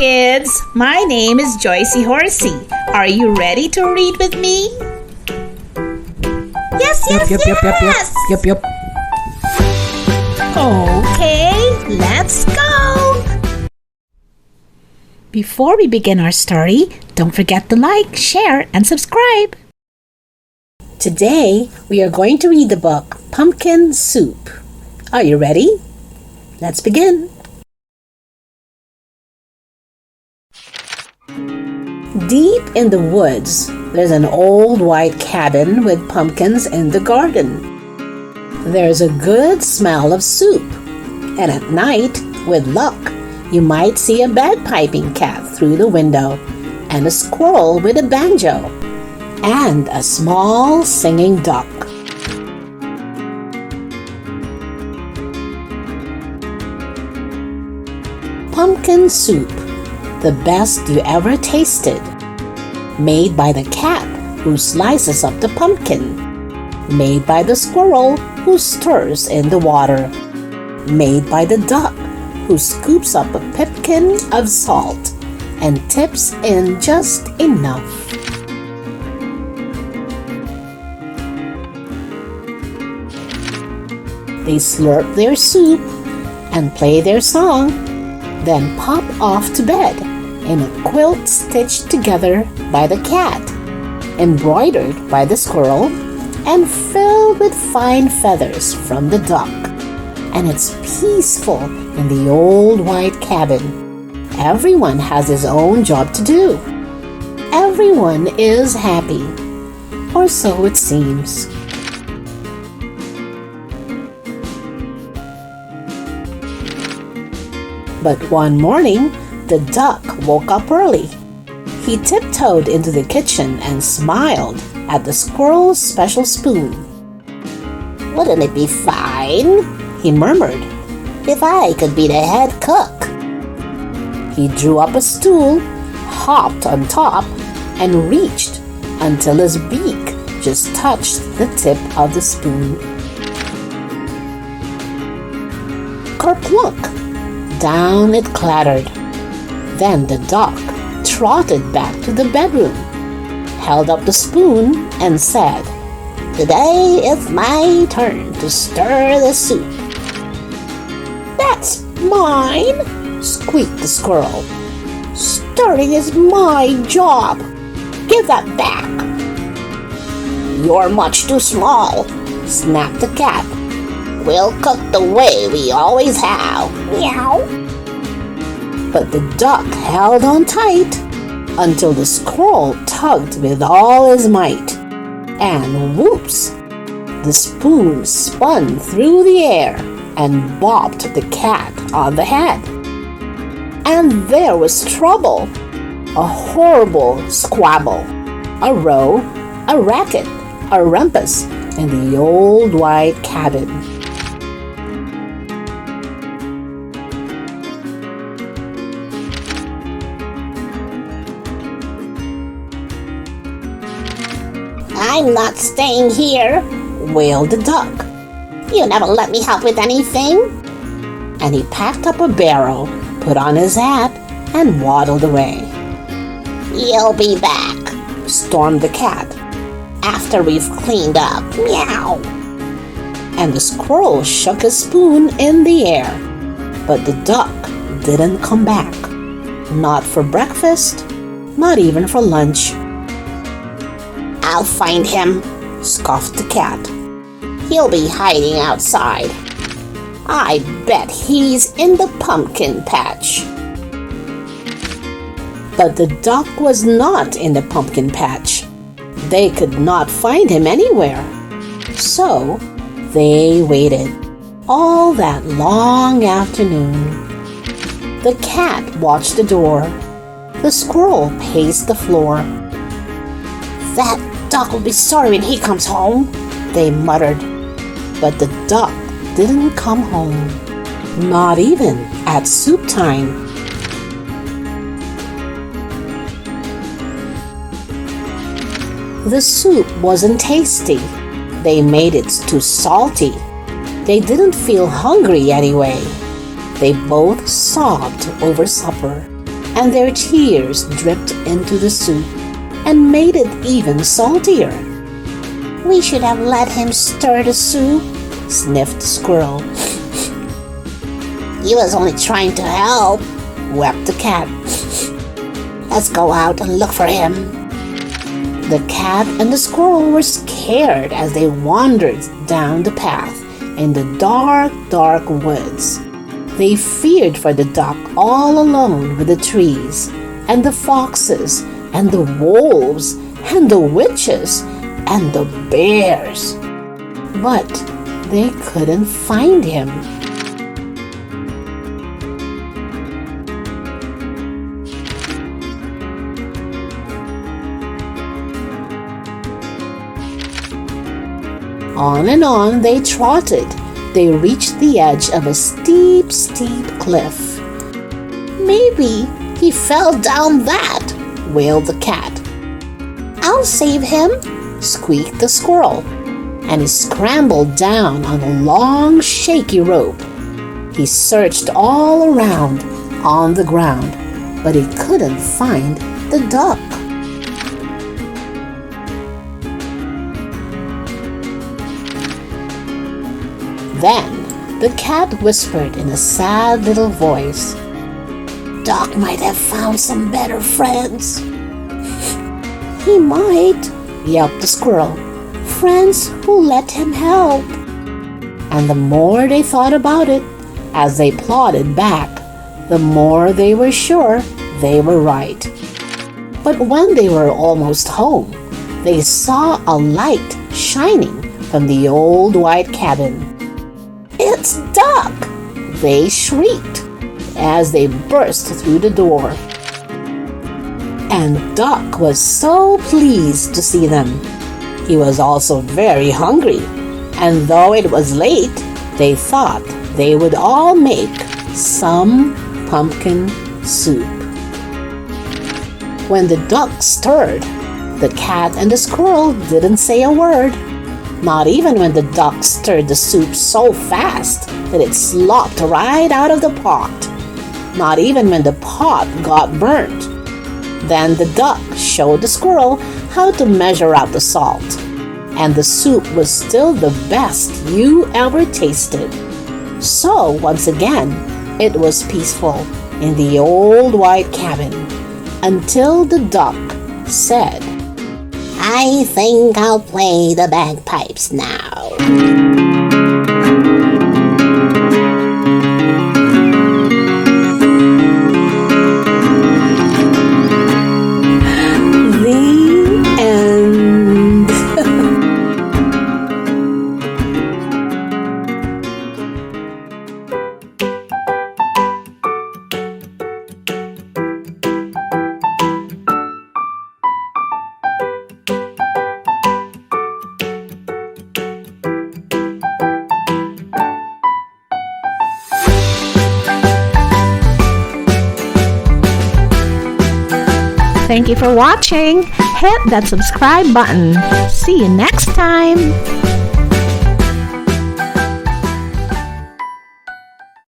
kids! My name is Joycey Horsey. Are you ready to read with me? Yes. Yep. Okay, let's go! Before we begin our story, don't forget to like, share, and subscribe. Today, we are going to read the book Pumpkin Soup. Are you ready? Let's begin. Deep in the woods, there's an old white cabin with pumpkins in the garden. There's a good smell of soup, and at night, with luck, you might see a bagpiping cat through the window, and a squirrel with a banjo, and a small singing duck. Pumpkin soup, the best you ever tasted. Made by the cat who slices up the pumpkin. Made by the squirrel who stirs in the water. Made by the duck who scoops up a pipkin of salt and tips in just enough. They slurp their soup and play their song, then pop off to bed in a quilt stitched together by the cat, embroidered by the squirrel, and filled with fine feathers from the duck. And it's peaceful in the old white cabin. Everyone has his own job to do. Everyone is happy, or so it seems. But one morning, the duck woke up early. He tiptoed into the kitchen and smiled at the squirrel's special spoon. "Wouldn't it be fine," he murmured, "if I could be the head cook?" He drew up a stool, hopped on top, and reached until his beak just touched the tip of the spoon. Kerplunk! Down it clattered. Then the duck trotted back to the bedroom, held up the spoon, and said, "Today it's my turn to stir the soup." "That's mine," squeaked the squirrel. "Stirring is my job. Give that back." "You're much too small," snapped the cat. "We'll cook the way we always have. Meow." But the duck held on tight until the squirrel tugged with all his might. And whoops! The spoon spun through the air and bopped the cat on the head. And there was trouble. A horrible squabble. A row, a racket, a rumpus in the old white cabin. "I'm not staying here," wailed the duck. "You never let me help with anything." And he packed up a barrel, put on his hat, and waddled away. "You'll be back," stormed the cat, "after we've cleaned up. Meow." And the squirrel shook his spoon in the air, but the duck didn't come back. Not for breakfast, not even for lunch. "I'll find him," scoffed the cat. "He'll be hiding outside. I bet he's in the pumpkin patch." But the duck was not in the pumpkin patch. They could not find him anywhere. So they waited all that long afternoon. The cat watched the door. The squirrel paced the floor. "That duck will be sorry when he comes home," they muttered. But the duck didn't come home, not even at soup time. The soup wasn't tasty. They made it too salty. They didn't feel hungry anyway. They both sobbed over supper and their tears dripped into the soup and made it even saltier. "We should have let him stir the soup," sniffed the squirrel. "He was only trying to help," wept the cat. "Let's go out and look for him." The cat and the squirrel were scared as they wandered down the path in the dark, dark woods. They feared for the duck all alone with the trees, and the foxes, and the wolves, and the witches, and the bears. But they couldn't find him. On and on they trotted. They reached the edge of a steep, steep cliff. "Maybe he fell down that," wailed the cat. "I'll save him," squeaked the squirrel, and he scrambled down on a long, shaky rope. He searched all around on the ground, but he couldn't find the duck. Then the cat whispered in a sad little voice, "Duck might have found some better friends." "He might," yelped the squirrel. "Friends who let him help." And the more they thought about it, as they plodded back, the more they were sure they were right. But when they were almost home, they saw a light shining from the old white cabin. "It's Duck!" they shrieked as they burst through the door. And Duck was so pleased to see them. He was also very hungry, and though it was late, they thought they would all make some pumpkin soup. When the duck stirred, the cat and the squirrel didn't say a word. Not even when the duck stirred the soup so fast that it slopped right out of the pot. Not even when the pot got burnt. Then the duck showed the squirrel how to measure out the salt, and the soup was still the best you ever tasted. So once again, it was peaceful in the old white cabin until the duck said, "I think I'll play the bagpipes now." The end. Thank you for watching. Hit that subscribe button. See you next time.